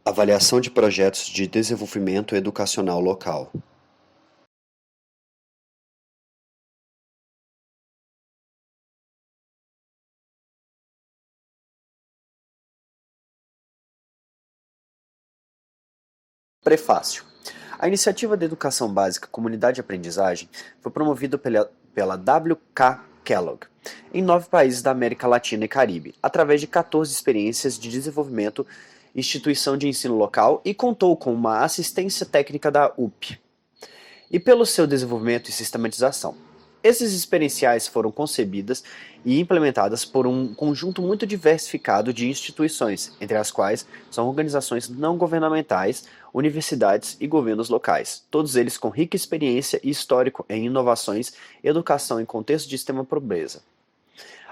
Avaliação de projetos de desenvolvimento educacional local. Prefácio. A iniciativa de educação básica Comunidade de Aprendizagem foi promovida pela W.K. Kellogg em 9 países da América Latina e Caribe, através de 14 experiências de desenvolvimento instituição de ensino local e contou com uma assistência técnica da UP e pelo seu desenvolvimento e sistematização. Esses experienciais foram concebidas e implementadas por um conjunto muito diversificado de instituições, entre as quais são organizações não governamentais, universidades e governos locais, todos eles com rica experiência e histórico em inovações e educação em contexto de extrema pobreza.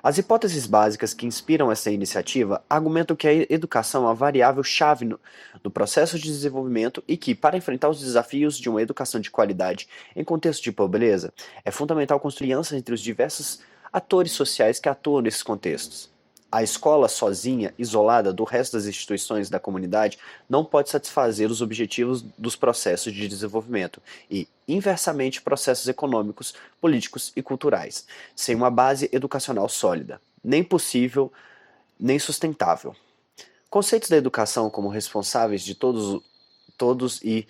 As hipóteses básicas que inspiram essa iniciativa argumentam que a educação é uma variável-chave no processo de desenvolvimento e que, para enfrentar os desafios de uma educação de qualidade em contexto de pobreza, é fundamental construir alianças entre os diversos atores sociais que atuam nesses contextos. A escola sozinha, isolada do resto das instituições da comunidade, não pode satisfazer os objetivos dos processos de desenvolvimento e, inversamente, processos econômicos, políticos e culturais, sem uma base educacional sólida, nem possível, nem sustentável. Conceitos da educação como responsáveis de todos e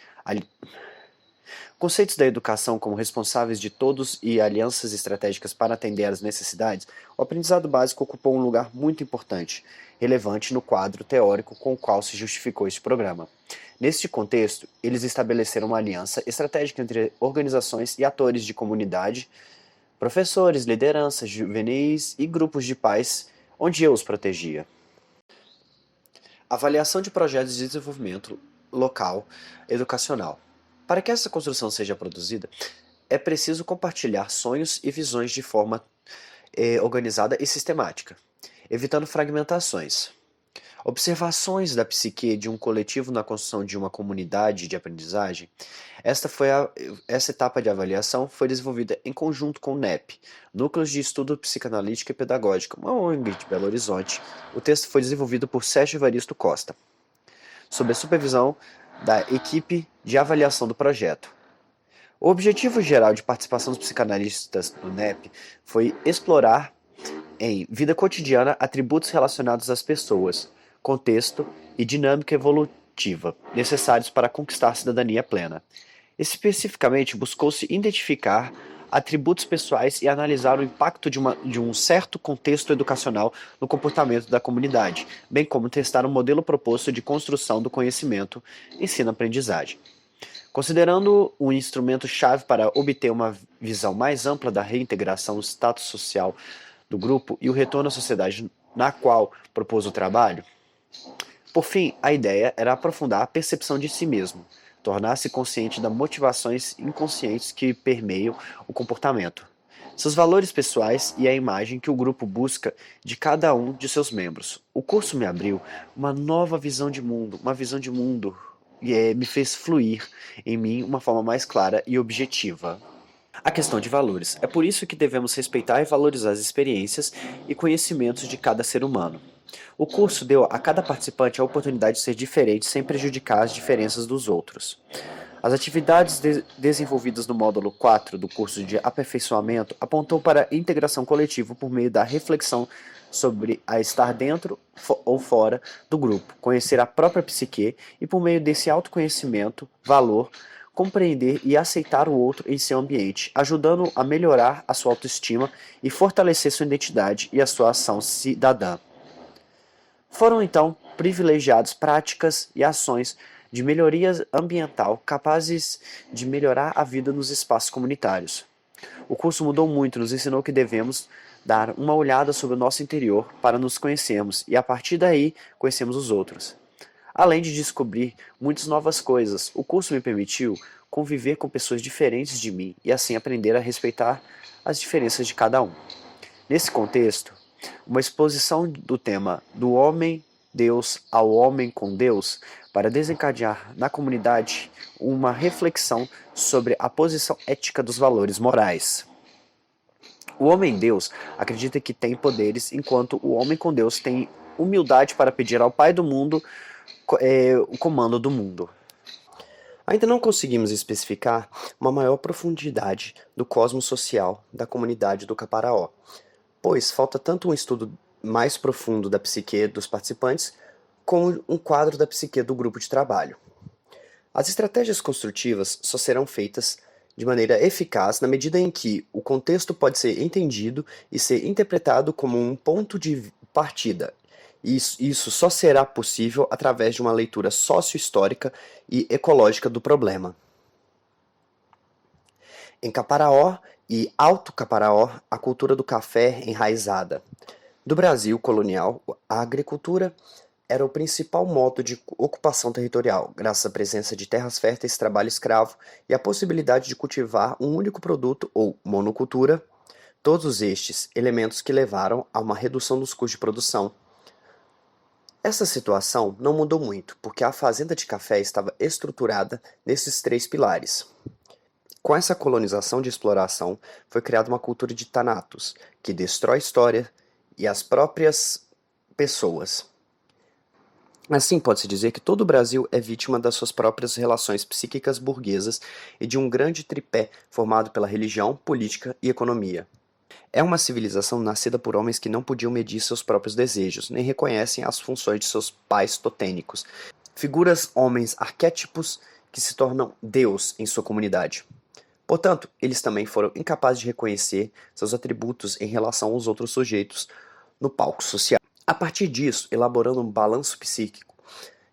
Conceitos da educação como responsáveis de todos e alianças estratégicas para atender às necessidades, o aprendizado básico ocupou um lugar muito importante, relevante no quadro teórico com o qual se justificou este programa. Neste contexto, eles estabeleceram uma aliança estratégica entre organizações e atores de comunidade, professores, lideranças juvenis e grupos de pais, onde eu os protegia. Avaliação de projetos de desenvolvimento local educacional. Para que essa construção seja produzida, é preciso compartilhar sonhos e visões de forma organizada e sistemática, evitando fragmentações. Observações da psique de um coletivo na construção de uma comunidade de aprendizagem. Essa etapa de avaliação foi desenvolvida em conjunto com o NEP, Núcleos de Estudo Psicanalítico e Pedagógico, uma ONG de Belo Horizonte. O texto foi desenvolvido por Sérgio Evaristo Costa, sob a supervisão da equipe de avaliação do projeto. O objetivo geral de participação dos psicanalistas no NEP foi explorar em vida cotidiana atributos relacionados às pessoas, contexto e dinâmica evolutiva necessários para conquistar a cidadania plena. Especificamente, buscou-se identificar atributos pessoais e analisar o impacto de um certo contexto educacional no comportamento da comunidade, bem como testar um modelo proposto de construção do conhecimento, ensino-aprendizagem. Considerando um instrumento-chave para obter uma visão mais ampla da reintegração, status social do grupo e o retorno à sociedade na qual propôs o trabalho, por fim, a ideia era aprofundar a percepção de si mesmo, tornar-se consciente das motivações inconscientes que permeiam o comportamento, seus valores pessoais e a imagem que o grupo busca de cada um de seus membros. O curso me abriu uma nova visão de mundo, e me fez fluir em mim uma forma mais clara e objetiva. A questão de valores. É por isso que devemos respeitar e valorizar as experiências e conhecimentos de cada ser humano. O curso deu a cada participante a oportunidade de ser diferente sem prejudicar as diferenças dos outros. As atividades desenvolvidas no módulo 4 do curso de aperfeiçoamento apontam para a integração coletiva por meio da reflexão sobre a estar dentro ou fora do grupo, conhecer a própria psique e, por meio desse autoconhecimento, valor, compreender e aceitar o outro em seu ambiente, ajudando a melhorar a sua autoestima e fortalecer sua identidade e a sua ação cidadã. Foram então privilegiadas práticas e ações de melhoria ambiental capazes de melhorar a vida nos espaços comunitários. O curso mudou muito, nos ensinou que devemos dar uma olhada sobre o nosso interior para nos conhecermos e, a partir daí, conhecermos os outros. Além de descobrir muitas novas coisas, o curso me permitiu conviver com pessoas diferentes de mim e assim aprender a respeitar as diferenças de cada um. Nesse contexto, uma exposição do tema do homem-Deus ao homem com Deus para desencadear na comunidade uma reflexão sobre a posição ética dos valores morais. O homem-Deus acredita que tem poderes, enquanto o homem com Deus tem humildade para pedir ao Pai do mundo o comando do mundo. Ainda não conseguimos especificar uma maior profundidade do cosmos social da comunidade do Caparaó, pois falta tanto um estudo mais profundo da psique dos participantes, como um quadro da psique do grupo de trabalho. As estratégias construtivas só serão feitas de maneira eficaz na medida em que o contexto pode ser entendido e ser interpretado como um ponto de partida. Isso só será possível através de uma leitura sócio-histórica e ecológica do problema. Em Caparaó e Alto Caparaó, a cultura do café enraizada. Do Brasil colonial, a agricultura era o principal modo de ocupação territorial, graças à presença de terras férteis, trabalho escravo e a possibilidade de cultivar um único produto ou monocultura, todos estes elementos que levaram a uma redução dos custos de produção. Essa situação não mudou muito, porque a fazenda de café estava estruturada nesses três pilares. Com essa colonização de exploração, foi criada uma cultura de Thanatos, que destrói a história e as próprias pessoas. Assim, pode-se dizer que todo o Brasil é vítima das suas próprias relações psíquicas burguesas e de um grande tripé formado pela religião, política e economia. É uma civilização nascida por homens que não podiam medir seus próprios desejos, nem reconhecem as funções de seus pais totênicos. Figuras homens arquétipos que se tornam Deus em sua comunidade. Portanto, eles também foram incapazes de reconhecer seus atributos em relação aos outros sujeitos no palco social. A partir disso, elaborando um balanço psíquico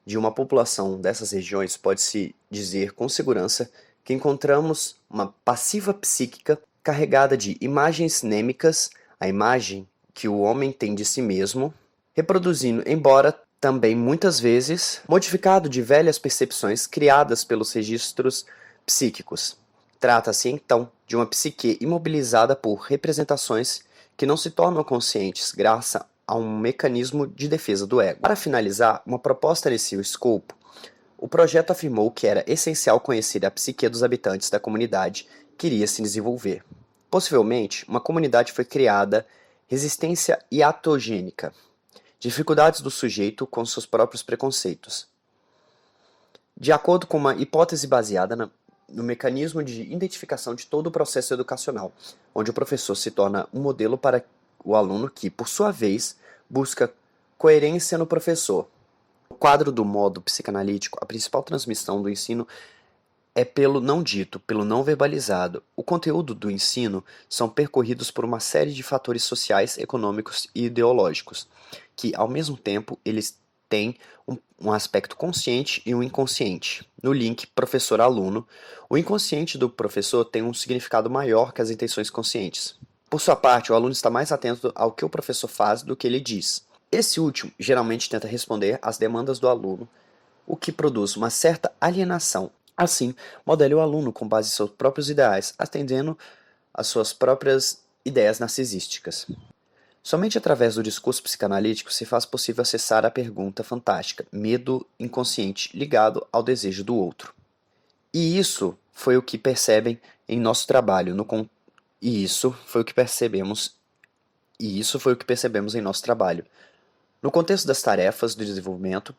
de uma população dessas regiões, pode-se dizer com segurança que encontramos uma passiva psíquica carregada de imagens nêmicas, a imagem que o homem tem de si mesmo, reproduzindo, embora também muitas vezes modificado de velhas percepções criadas pelos registros psíquicos. Trata-se então de uma psique imobilizada por representações que não se tornam conscientes graças a um mecanismo de defesa do ego. Para finalizar, uma proposta nesse escopo, o projeto afirmou que era essencial conhecer a psique dos habitantes da comunidade que iria se desenvolver. Possivelmente, uma comunidade foi criada, resistência iatogênica, dificuldades do sujeito com seus próprios preconceitos. De acordo com uma hipótese baseada no mecanismo de identificação de todo o processo educacional, onde o professor se torna um modelo para o aluno que, por sua vez, busca coerência no professor. No quadro do modo psicanalítico, a principal transmissão do ensino é pelo não dito, pelo não verbalizado. O conteúdo do ensino são percorridos por uma série de fatores sociais, econômicos e ideológicos, que, ao mesmo tempo, eles têm um aspecto consciente e um inconsciente. No link professor-aluno, o inconsciente do professor tem um significado maior que as intenções conscientes. Por sua parte, o aluno está mais atento ao que o professor faz do que ele diz. Esse último geralmente tenta responder às demandas do aluno, o que produz uma certa alienação. Assim, modele o aluno com base em seus próprios ideais, atendendo às suas próprias ideias narcisísticas. Somente através do discurso psicanalítico se faz possível acessar a pergunta fantástica, medo inconsciente ligado ao desejo do outro. E isso foi o que percebem em nosso trabalho, e isso foi o que percebemos em nosso trabalho. No contexto das tarefas do desenvolvimento,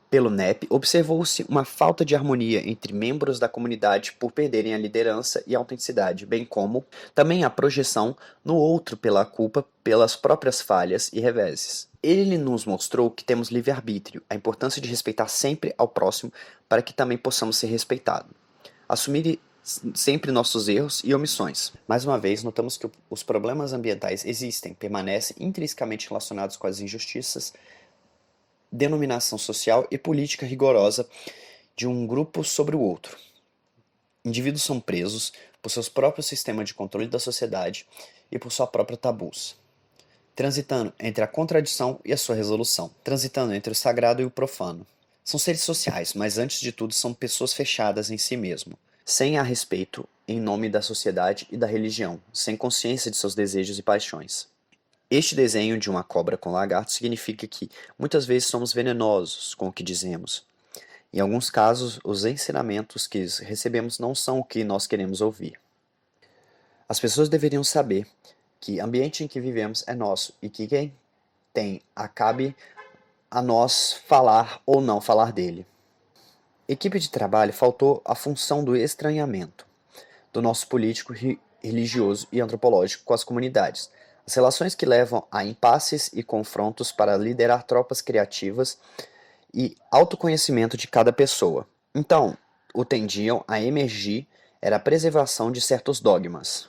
pelo NEP, observou-se uma falta de harmonia entre membros da comunidade por perderem a liderança e a autenticidade, bem como também a projeção no outro pela culpa pelas próprias falhas e reveses. Ele nos mostrou que temos livre-arbítrio, a importância de respeitar sempre ao próximo para que também possamos ser respeitados. Assumir sempre nossos erros e omissões. Mais uma vez, notamos que os problemas ambientais existem, permanecem intrinsecamente relacionados com as injustiças, denominação social e política rigorosa de um grupo sobre o outro. Indivíduos são presos por seus próprios sistemas de controle da sociedade e por sua própria tabus, transitando entre a contradição e a sua resolução, transitando entre o sagrado e o profano. São seres sociais, mas antes de tudo são pessoas fechadas em si mesmo, sem a respeito em nome da sociedade e da religião, sem consciência de seus desejos e paixões. Este desenho de uma cobra com lagarto significa que muitas vezes somos venenosos com o que dizemos. Em alguns casos, os ensinamentos que recebemos não são o que nós queremos ouvir. As pessoas deveriam saber que o ambiente em que vivemos é nosso e que quem tem acabe a nós falar ou não falar dele. Equipe de trabalho faltou a função do estranhamento do nosso político, religioso e antropológico com as comunidades. As relações que levam a impasses e confrontos para liderar tropas criativas e autoconhecimento de cada pessoa. Então, o tendiam a emergir era a preservação de certos dogmas,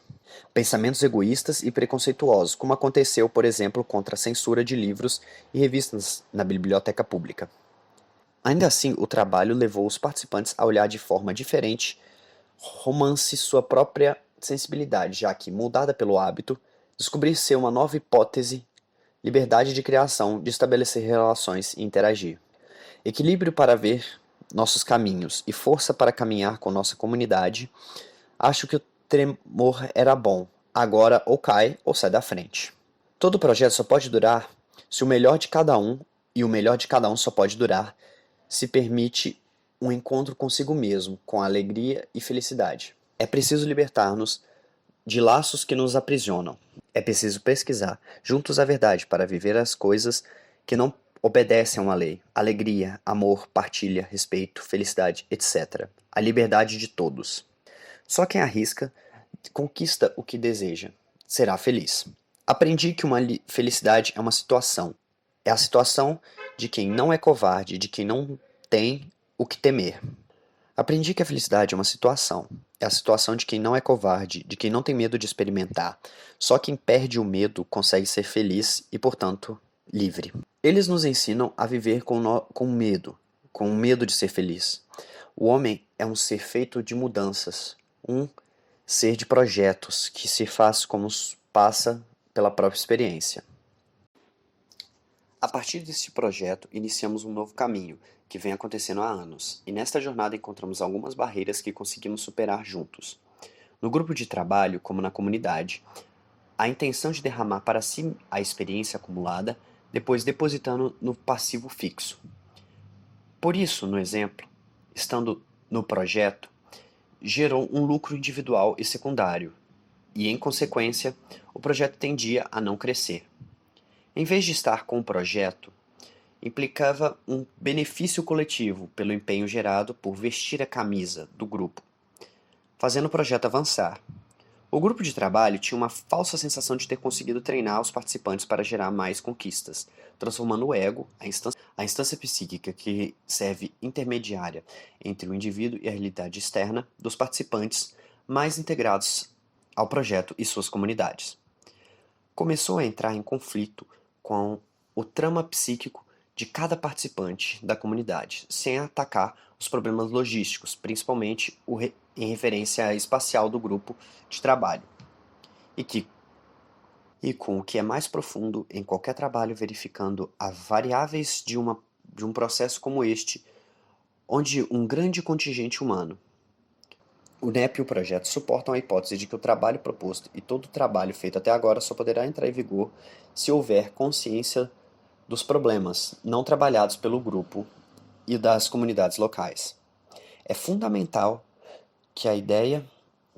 pensamentos egoístas e preconceituosos, como aconteceu, por exemplo, contra a censura de livros e revistas na biblioteca pública. Ainda assim, o trabalho levou os participantes a olhar de forma diferente romance sua própria sensibilidade, já que, mudada pelo hábito, descobrir ser uma nova hipótese, liberdade de criação, de estabelecer relações e interagir. Equilíbrio para ver nossos caminhos e força para caminhar com nossa comunidade. Acho que o tremor era bom. Agora ou cai ou sai da frente. Todo projeto só pode durar se o melhor de cada um, e o melhor de cada um só pode durar se permite um encontro consigo mesmo, com alegria e felicidade. É preciso libertar-nos de laços que nos aprisionam. É preciso pesquisar juntos a verdade para viver as coisas que não obedecem a uma lei. Alegria, amor, partilha, respeito, felicidade, etc. A liberdade de todos. Só quem arrisca conquista o que deseja. Será feliz. Aprendi que uma felicidade é uma situação. É a situação de quem não é covarde, de quem não tem o que temer. Aprendi que a felicidade é uma situação. É a situação de quem não é covarde, de quem não tem medo de experimentar. Só quem perde o medo consegue ser feliz e, portanto, livre. Eles nos ensinam a viver com medo de ser feliz. O homem é um ser feito de mudanças, um ser de projetos que se faz como passa pela própria experiência. A partir deste projeto, iniciamos um novo caminho, que vem acontecendo há anos, e nesta jornada encontramos algumas barreiras que conseguimos superar juntos. No grupo de trabalho, como na comunidade, a intenção de derramar para si a experiência acumulada, depois depositando no passivo fixo. Por isso, no exemplo, estando no projeto, gerou um lucro individual e secundário, e, em consequência, o projeto tendia a não crescer. Em vez de estar com o projeto, implicava um benefício coletivo pelo empenho gerado por vestir a camisa do grupo, fazendo o projeto avançar. O grupo de trabalho tinha uma falsa sensação de ter conseguido treinar os participantes para gerar mais conquistas, transformando o ego, a instância psíquica que serve intermediária entre o indivíduo e a realidade externa dos participantes, mais integrados ao projeto e suas comunidades. Começou a entrar em conflito com o trama psíquico de cada participante da comunidade, sem atacar os problemas logísticos, principalmente em referência à espacial do grupo de trabalho, e com o que é mais profundo em qualquer trabalho, verificando as variáveis de um processo como este, onde um grande contingente humano, o NEP e o projeto suportam a hipótese de que o trabalho proposto e todo o trabalho feito até agora só poderá entrar em vigor se houver consciência dos problemas não trabalhados pelo grupo e das comunidades locais. É fundamental que a ideia,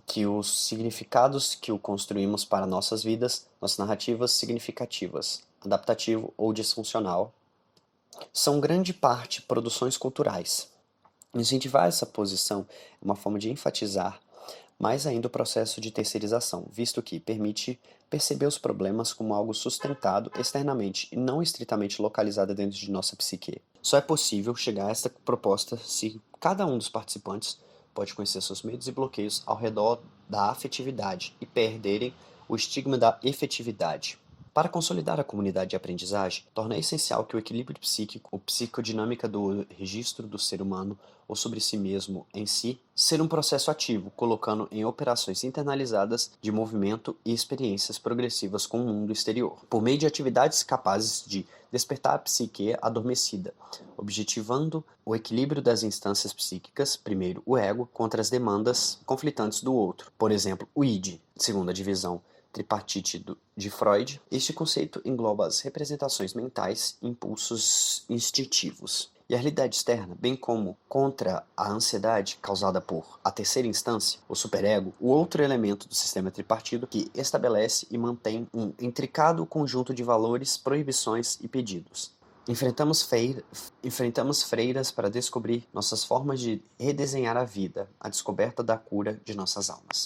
que os significados que o construímos para nossas vidas, nossas narrativas significativas, adaptativo ou disfuncional, são grande parte produções culturais. Incentivar essa posição é uma forma de enfatizar mais ainda o processo de terceirização, visto que permite perceber os problemas como algo sustentado externamente e não estritamente localizado dentro de nossa psique. Só é possível chegar a esta proposta se cada um dos participantes pode conhecer seus medos e bloqueios ao redor da afetividade e perderem o estigma da efetividade. Para consolidar a comunidade de aprendizagem, torna essencial que o equilíbrio psíquico, a psicodinâmica do registro do ser humano ou sobre si mesmo em si, ser um processo ativo, colocando em operações internalizadas de movimento e experiências progressivas com o mundo exterior, por meio de atividades capazes de despertar a psique adormecida, objetivando o equilíbrio das instâncias psíquicas, primeiro o ego, contra as demandas conflitantes do outro, por exemplo, o id, segunda divisão, tripartite de Freud. Este conceito engloba as representações mentais e impulsos instintivos. E a realidade externa, bem como contra a ansiedade causada por a terceira instância, o superego, o outro elemento do sistema tripartido que estabelece e mantém um intricado conjunto de valores, proibições e pedidos. Enfrentamos freiras para descobrir nossas formas de redesenhar a vida, a descoberta da cura de nossas almas.